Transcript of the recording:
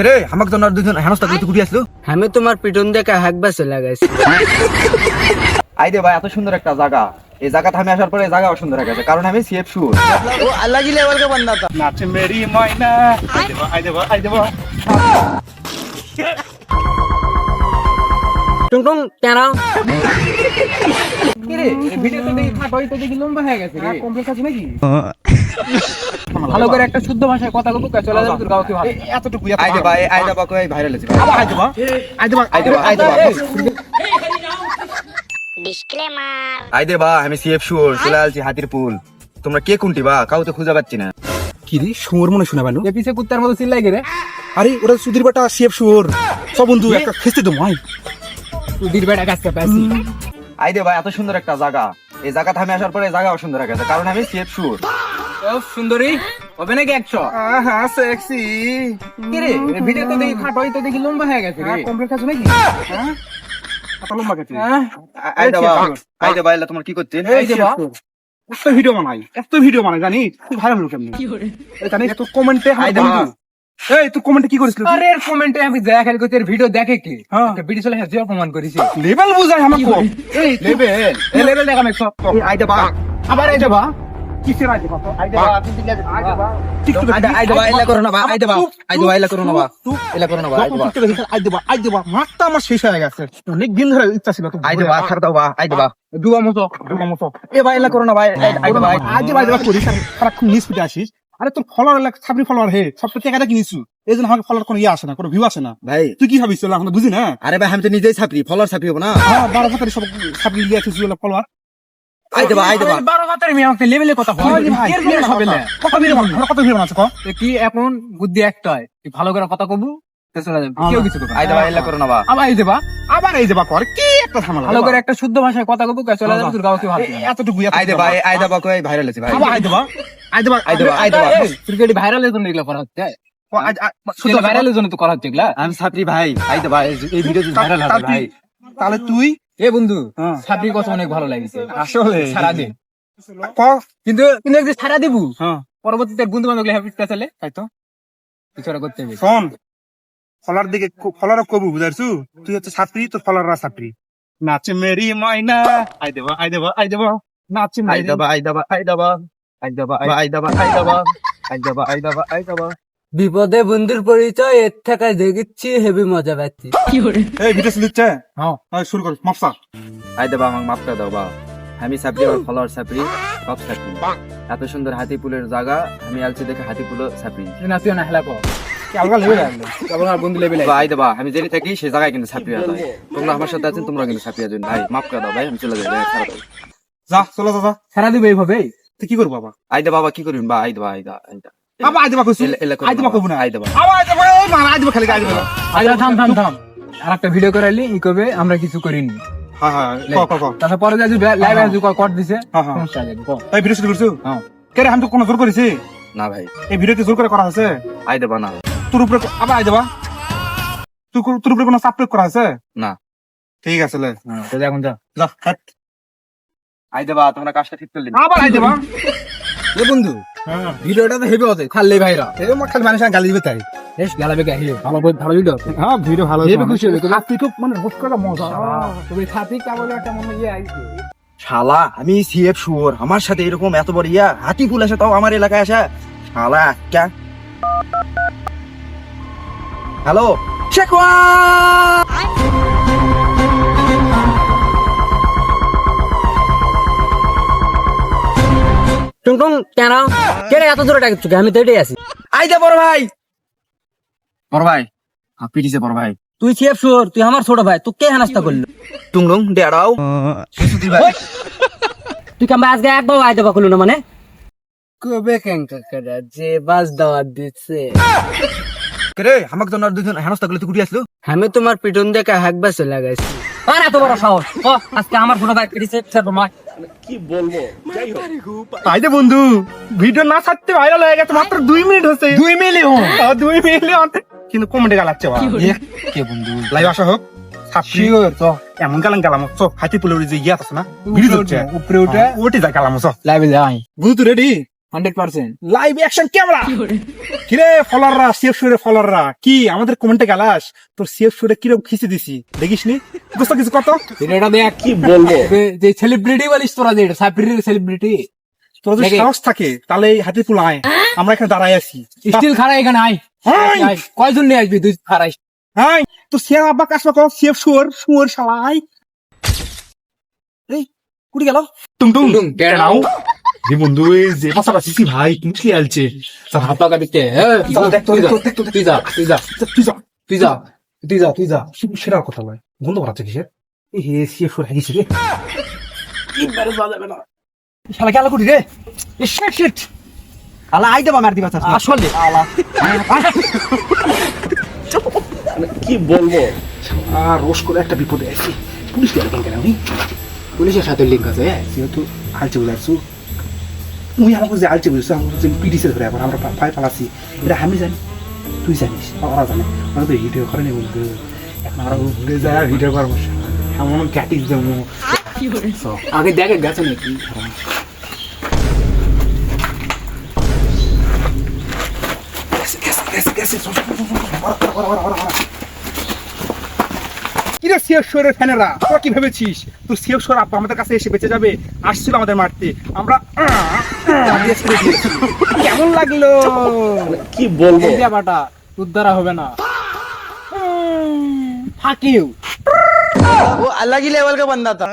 রে আমাকে জন্য দুজন হেনস্তা করতে কুটি আসলো। আমি তোমার পিটন দেখে হাঁকবা চলে গেছি। আই দে ভাই, এত সুন্দর একটা জায়গা, এই জায়গাতে আমি আসার পরে এই জায়গা সুন্দর হয়ে গেছে, কারণ আমি সিএফ শুর। ও अलग ही लेवल का बंदा था। নাচে মেরি ময়না, আই দেবো। টুং টুং কেন ভিডিও তো দেখি খাটো হইতে দেখি লম্বা হয়ে গেছে রে কমপ্লেক্স আছে নাকি ভালো করে একটা শুদ্ধ ভাষায় কথা বলবো চলে যাবে তোর গাও কি ভালো এতটুকু আই দে ভাই, আই দে বা কই ভাইরাল আছে। আই দেবো। আই দে বা, আমি সিএফ শুর চলে আসছি হাতির পুল। তোমরা কে কোনটি বা, কাউকে খুঁজে পাচ্ছি না। কি রে শুয়োর মনে শোনা পেলো? এ পিছে কুত্তার মতো চিল্লাই গেরে আরে ওরা সুধীর বেটা সিএফ শুয়োর সব বন্ধু একটা খেস্তে তো মাই। তুই বেটা কাছে পাইছি আই দে ভাই, এত সুন্দর একটা জায়গা, এই জায়গাতে আমি আসার পরে এই জায়গা সুন্দর হয়ে গেছে, কারণ আমি সিএফ শুর। ও সুন্দরী হবে নাকি 100 আহা সেক্সি। কি রে ভিডিও তো দেখি খাটো হইতে দেখি লম্বা হয়ে গেছে রে কমপ্লেক্স আছে নাকি? হ্যাঁ কত লম্বা কেটে? আই দে বা, আই দে ভাই, তোমার কি করছেন? এই দেবা এত ভিডিও বানাই জানি তুই ভাইরাল হলো কেমনে? এই জানিস তোর কমেন্টে আই দে বা, এই তুই কমেন্টে কি করেছিস? আরে কমেন্টে আমি যা খালি কইতে ভিডিও দেখে কি হ্যাঁ। ভিডিও চলে হ্যাঁ অপমান করেছে লেভেল বুঝাই আমাকে কো। এই লেভেল এই লেভেল দেখা আমি সব আই দে বা, আবার এই যাবা কিসের আই দেবা? আই দে বা, আপনি দিলে আই দে বা, টিকটক আই দে বা, এলা করো না বা, আই দে বা, আই দে বা, এলা করো না বা, এলা করো না বা, আই দে বা, আই দেবা মাথা আমার শেষ হয়ে গেছে। অনেক দিন ধরে ইচ্ছা ছিল তো আই দে বা, ছাড় দাও বা, আই দে বা, দুয়া মতো এ ভাই এলা করো না ভাই, আই দে বা, আই দেবা করিস আর সারাক্ষণ নিউজ ফুটে আসিস। আরে তোর ফলোয়ার ছাবরি ফলোয়ার হে সব তো টাকাটা কিনিসু, এই জন্য আমাকে ফলোয়ার কোনো ইয়ে আসে না, কোনো ভিউ আসে না। ভাই তুই কি ভাবিস এখন বুঝি না? আরে ভাই, আমি তো নিজেই ছাপরি, ফলোয়ার ছাপরি হবো না। হ্যাঁ 12 হাজার সব ছাবরি লিয়ে আছে ফলোয়ার। আই দে বা, আই দে বা, 12 হাতের মেয়ে আমাকে লেভেলে কথা হয় রে ভাই, এর লেভেল হবে না কত ভিডিও বানাচ্ছে ক? এ কি এখন বুদ্ধি একটাই তুই ভালো করে কথা কবু তো চলে যাবে কেউ কিছু করবে না। আই দে বা, এলা করো না বা, আবার এই দেবা আবার এই দেবা কর কি একটা ঝামেলা। ভালো করে একটা শুদ্ধ ভাষায় কথা কবু চলে যাবে তোর গাও কি ভালো এতটুকু আই দে বা, আই দে বা কই ভাইরাল আছে ভাই, আবার আই দেবা আই দে বা, আই দে বা, ক্রিকেট ভাইরালের জন্য এগুলো করা হচ্ছে শুদ্ধ ভাইরালের জন্য তো করা হচ্ছে এগুলা আমি ছাপরি ভাই, আই দে বা, এই ভিডিও ভাইরাল হবে ভাই। তাহলে তুই এ বন্ধু হ্যাঁ। ছাত্রীর কথা অনেক ভালো লাগছে আসলে সারা দিন ক কিন্তু কিন্তু একদিন সারা দিবু হ্যাঁ পরবর্তীতে বন্ধু বান্ধব হ্যাপি চলে তাই তো কিছু একটা করতে হবে শোন ফলার দিকে ফলার কবু বুঝাইছু, তুই হচ্ছে ছাত্রী, তোর ফলাররা ছাত্রী। নাচে মেরি ময়না, আই দেবা নাচে আই দে বা, আই দে বা, আই দে বা, আই দে বা, আই দে বা, আই দে বা, আই দে বা, আই দে বা, আই দে বা। বিপদে বন্ধুর পরিচয় এর থেকে দেখিচ্ছি হেভি মজা পাচ্ছি। এই ভিডিও শুনছে। হ্যাঁ হ্যাঁ শুরু কর মাপসা। আই দে বা, আমাকে মাফ করে দাও বা, আমি ছাপরি, আমার ফলোয়ার ছাপরি, সব ছাপরি। এত সুন্দর হাতিপুলের জায়গা, আমি আলছি দেখে হাতিপুলও ছাপরি। তুই নাচিও না হেলা কর কি আলগা লেভেল আসলে। কেবল আমার বন্ধু লেভেল বা, আই দে বা, আমি যেটি থাকি সে জায়গায় কিন্তু ছাপরি হয়ে যায়। তোমরা আমার সাথে আছেন, তোমরা কিন্তু ছাপরি আছেন ভাই, মাফ করে দাও ভাই, আমি চলে যাই ভাই, ছাড়া দাও। যা চলো যা। সারা দিবে এইভাবে তুই কি করবো বাবা? আই দে বাবা, কি করবেন বা, আই দে বা, আই দে, আই দে। আবার আই দেবা কইছু, এলা করো আই দেবা কবু না। আই দে বা। আবার আই দেবা, এই মার আই দেবা খালি আই দেবা। আচ্ছা থাম আর একটা ভিডিও করাইলি ই কবে আমরা কিছু করিনি হ্যাঁ হ্যাঁ ক তারপর পরে যাই লাইভ আসবি কট দিছে হ্যাঁ, হ্যাঁ। সমস্যা আছে ক এই ভিডিও শুরু করছু। হ্যাঁ কে রে আমি তো কোনো জোর করেছি? না ভাই, এই ভিডিও কি জোর করে করা হয়েছে? আই দে বা না, তোর উপরে আবার আই দেবা, তোর উপরে কোনো চাপ প্রয়োগ করা হয়েছে? না। ঠিক আছে লে তো এখন যা যা হাট। আই দে বা, তোমরা কাজটা ঠিক করলেন। আবার আই দেবা। এ বন্ধু হ্যাঁ ভিডিওটা তো হেভি হতে খাললে ভাইরা এই আমার খালি মানুষ গালি দিবে তাই। বেশ গালাবে গাহি ভালো ভালো ভিডিও হ্যাঁ ভিডিও ভালো হেভি খুশি হলো তো তুই খুব মানে রোজ করে মজা। তুমি খাতি কেবল একটা মনে ইয়ে আইছে শালা, আমি সিএফ শুয়োর, আমার সাথে এরকম এত বড় ইয়া হাতি ফুল আসে, তাও আমার এলাকায় আসে। শালা একটা হ্যালো শেখওয়া, টুং টুং কেন কেন এত দূরে ডাকছো? আমি তো এটাই আছি। আই দে বড় ভাই, বড় ভাই হাপি দিছে বড় ভাই। তুই সিএফ শুয়োর, তুই আমার ছোট ভাই, তুই কে হেনাস্তা করলি? টুংলং ডেড়াও সুতি ভাই, তুই কেমন আজকে একবার আইতে পারলো না মানে কবে কেন কাকা যে বাস দাওয়াত দিচ্ছে? রে আমাকে জন্য দুজন হেনস্তা করলে তুই কুটি আসলো। আমি তোমার পিটন দেখে হাঁকবা চলে গেছি। আর এত বড় সাহস আজকে আমার ছোট ভাই পিটিছে তোমার। তাই যে বন্ধু ভিডিও না ছাড়তে ভাইরাল হয়ে গেছে মাত্র 2 মিনিট হচ্ছে। 2 মিলিয়ন 2 মিলিয়ন কিন্তু কমেন্টে গালাচ্ছে বাবা। কে বন্ধু লাইভ আসা হোক ছাত্রী শিওর তো এমন গালাম চো হাতি পুলের যে ইয়া আছে না ভিডিও হচ্ছে উপরে উঠে ওটি যা গালাম চো লাইভে যাই বুঝু তুই রেডি? 100%। Live action camera. কিরে ফলোয়াররা, সেফ শুরে ফলোয়াররা, কি আমাদের কমেন্টে গেলাস? তোর সেফ শুরে কিরকম খিচে দিছি দেখিসনি? দোস্ত কিছু কত এটা দেখ কি বলবো, যে সেলিব্রিটি বলিস তোরা, যে সাপিরের সেলিব্রিটি, তোর যদি দেখে। সাহস থাকে তাহলে এই হাতি পুল আয়, আমরা এখানে দাঁড়াই আছি। স্টিল খাড়া এখানে আয়। আয়। আয়। কয়জন নিয়ে আসবি তুই খাড়াই? হাই তো সেফ আব্বা কাশবা কর, সেফ শুয়োর শালাই। এই কুড়ি গেল টুম টুম টুম, get out. যে বন্ধু এই যে পাশাপাশি সিসি ভাই কি আলছে। হাত পাকা দিতে তুই যা তুই যা তুই যা তুই যা তুই যা তুই যা। সেটা কথা নয়, গন্ধ বাড়াচ্ছে কিসের? এই হে সেফ শুয়োর হাগিছে রে। শালা গেল কুড়ি রে। শিট আলা আই দেবা মার দিবা চাচা আসলে কি বলবো, আর রোজ করে একটা বিপদে আছি। পুলিশ গেল কেন আমি? পুলিশের সাথে লিঙ্ক আছে। যেহেতু আলচে বুঝাচ্ছু, মুই আমাকে যে আলচে বুঝছো, আমাকে যে পিডিসে ধরে এখন আমরা পায়ে পালাছি, এটা আমি জানি, তুই জানিস, ওরা জানে। ওরা তো ভিডিও করে নি বলতে, এখন আমরা ঘুরে যায় ভিডিও করবো, এমন ক্যাটিস দেবো। আগে দেখে গেছে নাকি? কিরে সিএফ শোরের ফ্যানেরা, তোরা কি ভেবেছিস তোর সিএফ শোর আপা আমাদের কাছে এসে বেঁচে যাবে? আসছিল আমাদের মারতে, আমরা দিয়ে ছেড়ে দিয়েছি। কেমন লাগলো? কি বলবো, বাটা তোর দ্বারা হবে না। ফাঁকিও वो अलग ही लेवल का बंदा था।